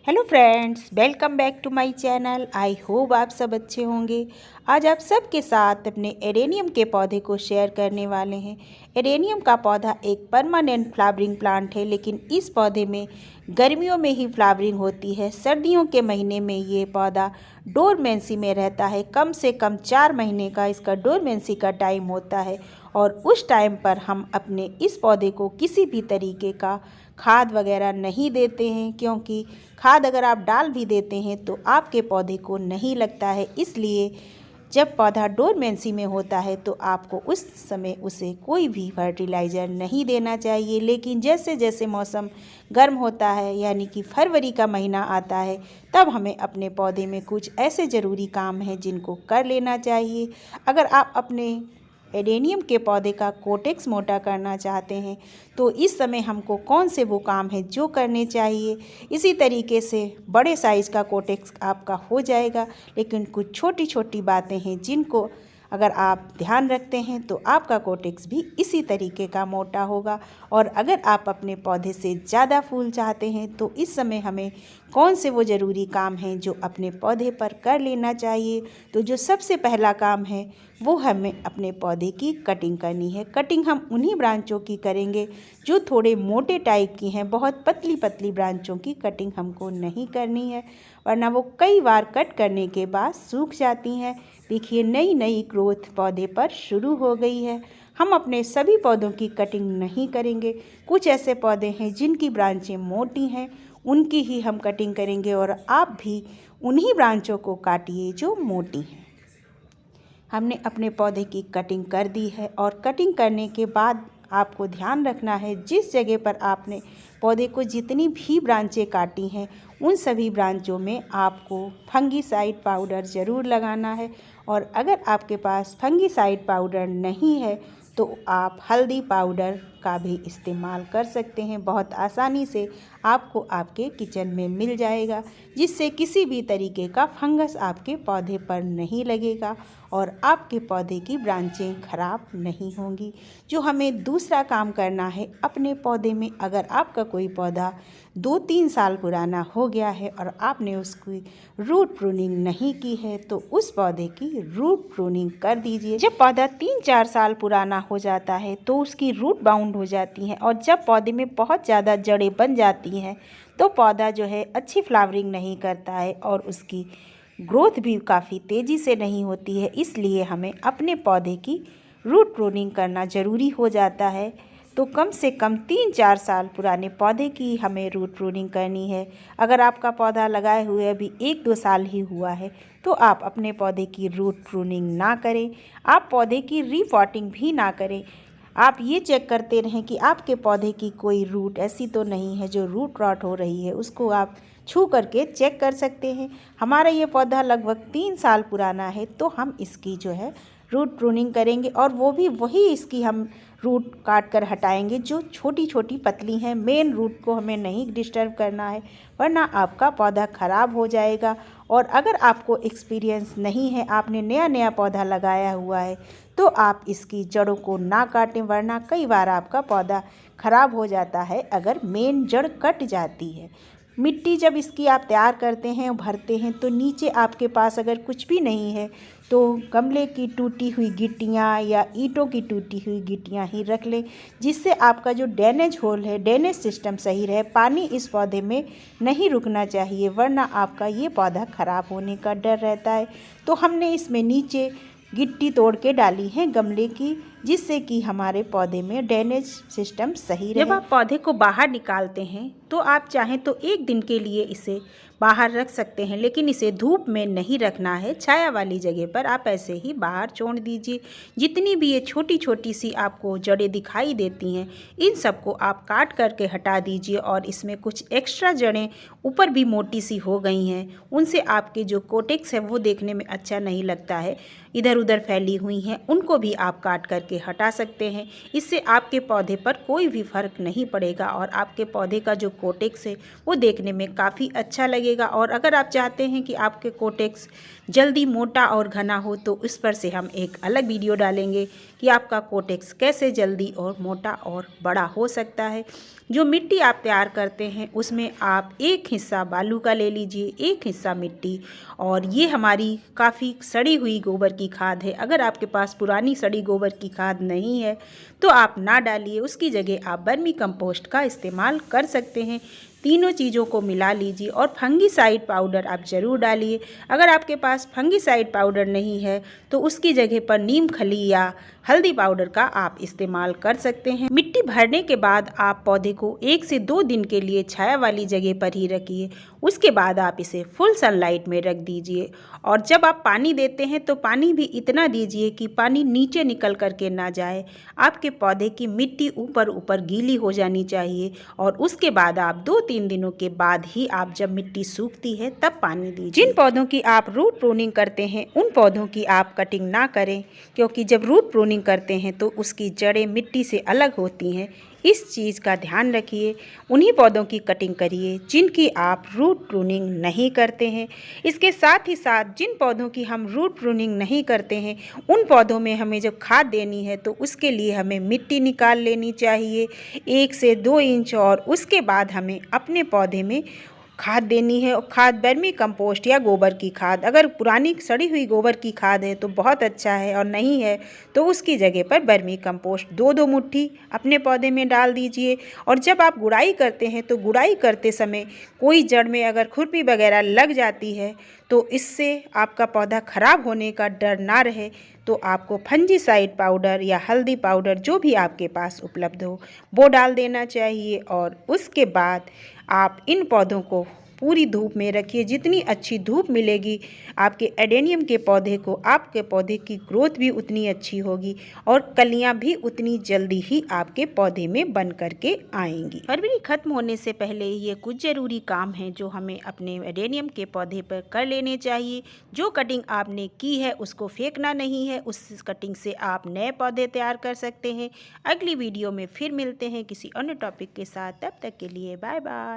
Hello friends, welcome back to my channel. I hope आप सब अच्छे होंगे। आज आप सबके साथ अपने एडेनियम के पौधे को शेयर करने वाले हैं। एडेनियम का पौधा एक परमानेंट फ्लावरिंग प्लांट है, लेकिन इस पौधे में गर्मियों में ही फ्लावरिंग होती है। सर्दियों के महीने में ये पौधा डोरमेंसी में रहता है। कम से कम 4 महीने का इसका डोरमेंसी का टाइम होता है और उस टाइम पर हम अपने इस पौधे को किसी भी तरीके का खाद वगैरह नहीं देते हैं, क्योंकि खाद अगर आप डाल भी देते हैं तो आपके पौधे को नहीं लगता है। इसलिए जब पौधा डोरमेंसी में होता है तो आपको उस समय उसे कोई भी फर्टिलाइज़र नहीं देना चाहिए। लेकिन जैसे जैसे मौसम गर्म होता है, यानी कि फरवरी का महीना आता है, तब हमें अपने पौधे में कुछ ऐसे ज़रूरी काम हैं जिनको कर लेना चाहिए। अगर आप अपने एडेनियम के पौधे का कोटेक्स मोटा करना चाहते हैं तो इस समय हमको कौन से वो काम है जो करने चाहिए। इसी तरीके से बड़े साइज़ का कोटेक्स आपका हो जाएगा, लेकिन कुछ छोटी छोटी बातें हैं जिनको अगर आप ध्यान रखते हैं तो आपका कोटेक्स भी इसी तरीके का मोटा होगा। और अगर आप अपने पौधे से ज़्यादा फूल चाहते हैं तो इस समय हमें कौन से वो ज़रूरी काम हैं जो अपने पौधे पर कर लेना चाहिए। तो जो सबसे पहला काम है वो हमें अपने पौधे की कटिंग करनी है। कटिंग हम उन्हीं ब्रांचों की करेंगे जो थोड़े मोटे टाइप की हैं। बहुत पतली पतली ब्रांचों की कटिंग हमको नहीं करनी है, वरना वो कई बार कट करने के बाद सूख जाती हैं। देखिए, नई नई ग्रोथ पौधे पर शुरू हो गई है। हम अपने सभी पौधों की कटिंग नहीं करेंगे। कुछ ऐसे पौधे हैं जिनकी ब्रांचें मोटी हैं, उनकी ही हम कटिंग करेंगे, और आप भी उन्हीं ब्रांचों को काटिए जो मोटी हैं। हमने अपने पौधे की कटिंग कर दी है, और कटिंग करने के बाद आपको ध्यान रखना है जिस जगह पर आपने पौधे को जितनी भी ब्रांचें काटी हैं उन सभी ब्रांचों में आपको फंगीसाइड पाउडर ज़रूर लगाना है। और अगर आपके पास फंगीसाइड पाउडर नहीं है तो आप हल्दी पाउडर का भी इस्तेमाल कर सकते हैं। बहुत आसानी से आपको आपके किचन में मिल जाएगा, जिससे किसी भी तरीके का फंगस आपके पौधे पर नहीं लगेगा और आपके पौधे की ब्रांचें खराब नहीं होंगी। जो हमें दूसरा काम करना है अपने पौधे में, अगर आपका कोई पौधा 2-3 साल पुराना हो गया है और आपने उसकी रूट प्रूनिंग नहीं की है तो उस पौधे की रूट प्रूनिंग कर दीजिए। जब पौधा 3-4 साल पुराना हो जाता है तो उसकी रूट बाउंड हो जाती हैं, और जब पौधे में बहुत ज़्यादा जड़ें बन जाती हैं तो पौधा जो है अच्छी फ्लावरिंग नहीं करता है और उसकी ग्रोथ भी काफ़ी तेज़ी से नहीं होती है। इसलिए हमें अपने पौधे की रूट प्रूनिंग करना ज़रूरी हो जाता है। तो कम से कम 3-4 साल पुराने पौधे की हमें रूट प्रूनिंग करनी है। अगर आपका पौधा लगाए हुए अभी 1-2 साल ही हुआ है तो आप अपने पौधे की रूट प्रूनिंग ना करें। आप पौधे की रीपॉटिंग भी ना करें। आप ये चेक करते रहें कि आपके पौधे की कोई रूट ऐसी तो नहीं है जो रूट रॉट हो रही है। उसको आप छू करके चेक कर सकते हैं। हमारा ये पौधा लगभग 3 साल पुराना है तो हम इसकी जो है रूट प्रूनिंग करेंगे, और वो भी वही इसकी हम रूट काट कर हटाएंगे जो छोटी छोटी पतली हैं। मेन रूट को हमें नहीं डिस्टर्ब करना है, वरना आपका पौधा ख़राब हो जाएगा। और अगर आपको एक्सपीरियंस नहीं है, आपने नया नया पौधा लगाया हुआ है, तो आप इसकी जड़ों को ना काटें, वरना कई बार आपका पौधा ख़राब हो जाता है अगर मेन जड़ कट जाती है। मिट्टी जब इसकी आप तैयार करते हैं, भरते हैं, तो नीचे आपके पास अगर कुछ भी नहीं है तो गमले की टूटी हुई गिट्टियाँ या ईंटों की टूटी हुई गिट्टियाँ ही रख लें, जिससे आपका जो ड्रेनेज होल है, ड्रेनेज सिस्टम सही रहे। पानी इस पौधे में नहीं रुकना चाहिए, वरना आपका ये पौधा ख़राब होने का डर रहता है। तो हमने इसमें नीचे गिट्टी तोड़ के डाली है गमले की, जिससे कि हमारे पौधे में ड्रेनेज सिस्टम सही रहे। जब आप पौधे को बाहर निकालते हैं तो आप चाहें तो 1 दिन के लिए इसे बाहर रख सकते हैं, लेकिन इसे धूप में नहीं रखना है। छाया वाली जगह पर आप ऐसे ही बाहर छोड़ दीजिए। जितनी भी ये छोटी छोटी सी आपको जड़ें दिखाई देती हैं, इन सबको आप काट करके हटा दीजिए। और इसमें कुछ एक्स्ट्रा जड़ें ऊपर भी मोटी सी हो गई हैं, उनसे आपके जो कोटेक्स है वो देखने में अच्छा नहीं लगता है, इधर उधर फैली हुई हैं, उनको भी आप काट करके हटा सकते हैं। इससे आपके पौधे पर कोई भी फ़र्क नहीं पड़ेगा और आपके पौधे का जो कोटेक्स है वो देखने में काफ़ी अच्छा लगेगा। और अगर आप चाहते हैं कि आपके कोटेक्स जल्दी मोटा और घना हो तो इस पर से हम एक अलग वीडियो डालेंगे कि आपका कोटेक्स कैसे जल्दी और मोटा और बड़ा हो सकता है। जो मिट्टी आप तैयार करते हैं उसमें आप एक हिस्सा बालू का ले लीजिए, एक हिस्सा मिट्टी। और ये हमारी काफ़ी सड़ी हुई गोबर की खाद है। अगर आपके पास पुरानी सड़ी गोबर की खाद नहीं है तो आप ना डालिए, उसकी जगह आप वर्मी कंपोस्ट का इस्तेमाल कर सकते हैं। तीनों चीज़ों को मिला लीजिए और फंगीसाइड पाउडर आप ज़रूर डालिए। अगर आपके पास फंगीसाइड पाउडर नहीं है तो उसकी जगह पर नीम खली या हल्दी पाउडर का आप इस्तेमाल कर सकते हैं। मिट्टी भरने के बाद आप पौधे को 1 से 2 दिन के लिए छाया वाली जगह पर ही रखिए। उसके बाद आप इसे फुल सनलाइट में रख दीजिए। और जब आप पानी देते हैं तो पानी भी इतना दीजिए कि पानी नीचे निकल करके ना जाए। आपके पौधे की मिट्टी ऊपर ऊपर गीली हो जानी चाहिए। और उसके बाद आप 2-3 दिनों के बाद ही आप जब मिट्टी सूखती है तब पानी दीजिए। जिन पौधों की आप रूट प्रूनिंग करते हैं उन पौधों की आप कटिंग ना करें, क्योंकि जब रूट प्रूनिंग करते हैं तो उसकी जड़ें मिट्टी से अलग होती हैं। इस चीज़ का ध्यान रखिए। उन्हीं पौधों की कटिंग करिए जिनकी आप रूट प्रूनिंग नहीं करते हैं। इसके साथ ही साथ जिन पौधों की हम रूट प्रूनिंग नहीं करते हैं उन पौधों में हमें जब खाद देनी है तो उसके लिए हमें मिट्टी निकाल लेनी चाहिए 1 से 2 इंच। और उसके बाद हमें अपने पौधे में खाद देनी है। और खाद वर्मी कंपोस्ट या गोबर की खाद, अगर पुरानी सड़ी हुई गोबर की खाद है तो बहुत अच्छा है, और नहीं है तो उसकी जगह पर वर्मी कंपोस्ट 2-2 मुट्ठी अपने पौधे में डाल दीजिए। और जब आप गुड़ाई करते हैं तो गुड़ाई करते समय कोई जड़ में अगर खुरपी वगैरह लग जाती है तो इससे आपका पौधा खराब होने का डर ना रहे तो आपको फंजीसाइड पाउडर या हल्दी पाउडर जो भी आपके पास उपलब्ध हो वो डाल देना चाहिए। और उसके बाद आप इन पौधों को पूरी धूप में रखिए। जितनी अच्छी धूप मिलेगी आपके एडेनियम के पौधे को, आपके पौधे की ग्रोथ भी उतनी अच्छी होगी और कलियां भी उतनी जल्दी ही आपके पौधे में बन करके आएंगी। फरवरी खत्म होने से पहले ये कुछ ज़रूरी काम हैं जो हमें अपने एडेनियम के पौधे पर कर लेने चाहिए। जो कटिंग आपने की है उसको फेंकना नहीं है, उस कटिंग से आप नए पौधे तैयार कर सकते हैं। अगली वीडियो में फिर मिलते हैं किसी अन्य टॉपिक के साथ। तब तक के लिए बाय बाय।